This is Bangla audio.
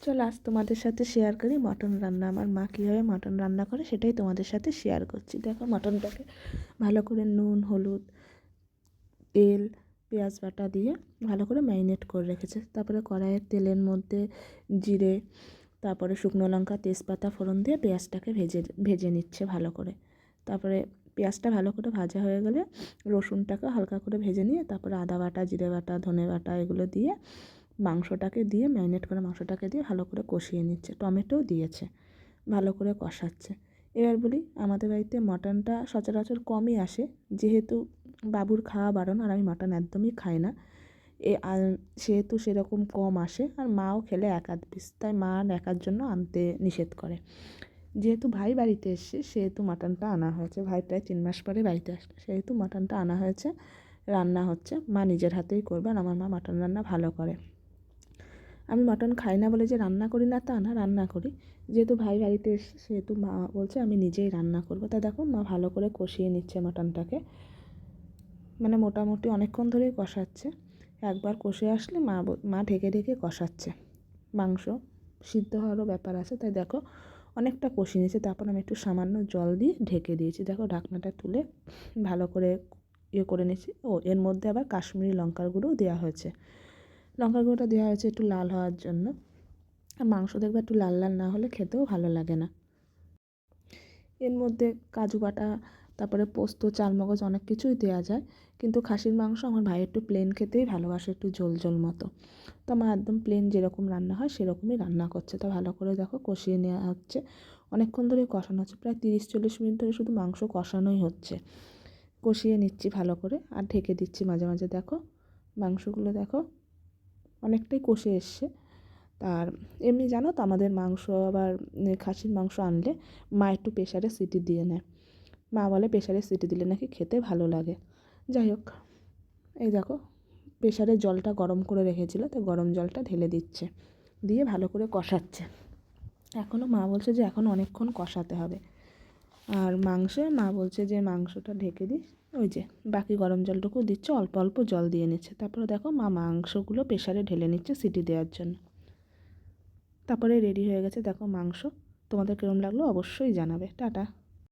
চলো আজ তোমাদের সাথে শেয়ার করি মটন রান্না। আমার মা কীভাবে মটন রান্না করে সেটাই তোমাদের সাথে শেয়ার করছি। দেখো মটনটাকে ভালো করে নুন, হলুদ, তেল, পেঁয়াজ বাটা দিয়ে ভালো করে ম্যারিনেট করে রেখেছে। তারপরে কড়াইয়ের তেলের মধ্যে জিরে, তারপরে শুকনো লঙ্কা, তেজপাতা ফোড়ন দিয়ে পেঁয়াজটাকে ভেজে নিচ্ছে ভালো করে। তারপরে পেঁয়াজটা ভালো করে ভাজা হয়ে গেলে রসুনটাকে হালকা করে ভেজে নিয়ে তারপরে আদা বাটা, জিরে বাটা, ধনে বাটা এগুলো দিয়ে মাংসটাকে দিয়ে ম্যারিনেট করা মাংসটাকে দিয়ে ভালো করে কষিয়ে নিচ্ছে। টমেটোও দিয়েছে, ভালো করে কষাচ্ছে। এবার বলি, আমাদের বাড়িতে মটনটা সচরাচর কমই আসে, যেহেতু বাবুর খাওয়া বারণ আর আমি মটন একদমই খাই না। আর সেহেতু সেরকম কম আসে, আর মাও খেলে এক আধ পিস, তাই মা আর একার জন্য আনতে নিষেধ করে। যেহেতু ভাই বাড়িতে এসছে সেহেতু মাটনটা আনা হয়েছে। ভাই প্রায় 3 মাস পরে বাড়িতে আসছে, সেহেতু মাটনটা আনা হয়েছে, রান্না হচ্ছে। মা নিজের হাতেই করবে, আর আমার মা মাটন রান্না ভালো করে। আমি মটন খাই না বলে যে রান্না করি না তা না, রান্না করি। যেহেতু ভাই বাড়িতে এসছে সেহেতু মা বলছে আমি নিজেই রান্না করবো। তা দেখো মা ভালো করে কষিয়ে নিচ্ছে মটনটাকে, মানে মোটামুটি অনেকক্ষণ ধরেই কষাচ্ছে। একবার কষে আসলে মা ঢেকে ঢেকে কষাচ্ছে। মাংস সিদ্ধ হওয়ারও ব্যাপার আছে, তাই দেখো অনেকটা কষিয়ে নিয়েছে। তারপর আমি একটু সামান্য জল দিয়ে ঢেকে দিয়েছি। দেখো ঢাকনাটা তুলে ভালো করে করে নিয়েছি। এর মধ্যে আবার কাশ্মীরি লঙ্কার গুঁড়োও দেওয়া হয়েছে। লঙ্কার গুঁড়োটা দেওয়া হয়েছে একটু লাল হওয়ার জন্য। আর মাংস দেখবে একটু লাল লাল না হলে খেতেও ভালো লাগে না। এর মধ্যে কাজু বাটা, তারপরে পোস্ত, চালমগজ অনেক কিছুই দেওয়া যায়, কিন্তু খাসির মাংস আমার ভাই একটু প্লেন খেতেই ভালোবাসে, একটু ঝোল ঝোল মতো। তো আমার একদম প্লেন যেরকম রান্না হয় সেরকমই রান্না করছে। তো ভালো করে দেখো কষিয়ে নেওয়া হচ্ছে, অনেকক্ষণ ধরে কষানো হচ্ছে, প্রায় 30-40 মিনিট ধরে শুধু মাংস কষানোই হচ্ছে। কষিয়ে নিচ্ছি ভালো করে আর ঢেকে দিচ্ছি মাঝে মাঝে। দেখো মাংসগুলো দেখো অনেকটাই কষে এসছে। আর এমনি জানো তো আমাদের মাংস আবার খাসির মাংস আনলে মা একটু প্রেশারে সিটি দিয়ে নেয়। মা বলে প্রেশারে সিটি দিলে নাকি খেতে ভালো লাগে। যাই হোক, এই দেখো প্রেশারে জলটা গরম করে রেখেছিল, তো গরম জলটা ঢেলে দিচ্ছে, দিয়ে ভালো করে কষাচ্ছে। এখনও মা বলছে যে এখন অনেকক্ষণ কষাতে হবে। আর মাংসে মা বলছে যে মাংসটা ঢেকে দিস, ওই যে বাকি গরম জলটুকু দিচ্ছে, অল্প অল্প জল দিয়ে নিচ্ছে। তারপরে দেখো মা মাংসগুলো প্রেশারে ঢেলে নিচ্ছে সিটি দেওয়ার জন্য। তারপরে রেডি হয়ে গেছে দেখো মাংস। তোমাদের কেমন লাগলো অবশ্যই জানাবে। টাটা।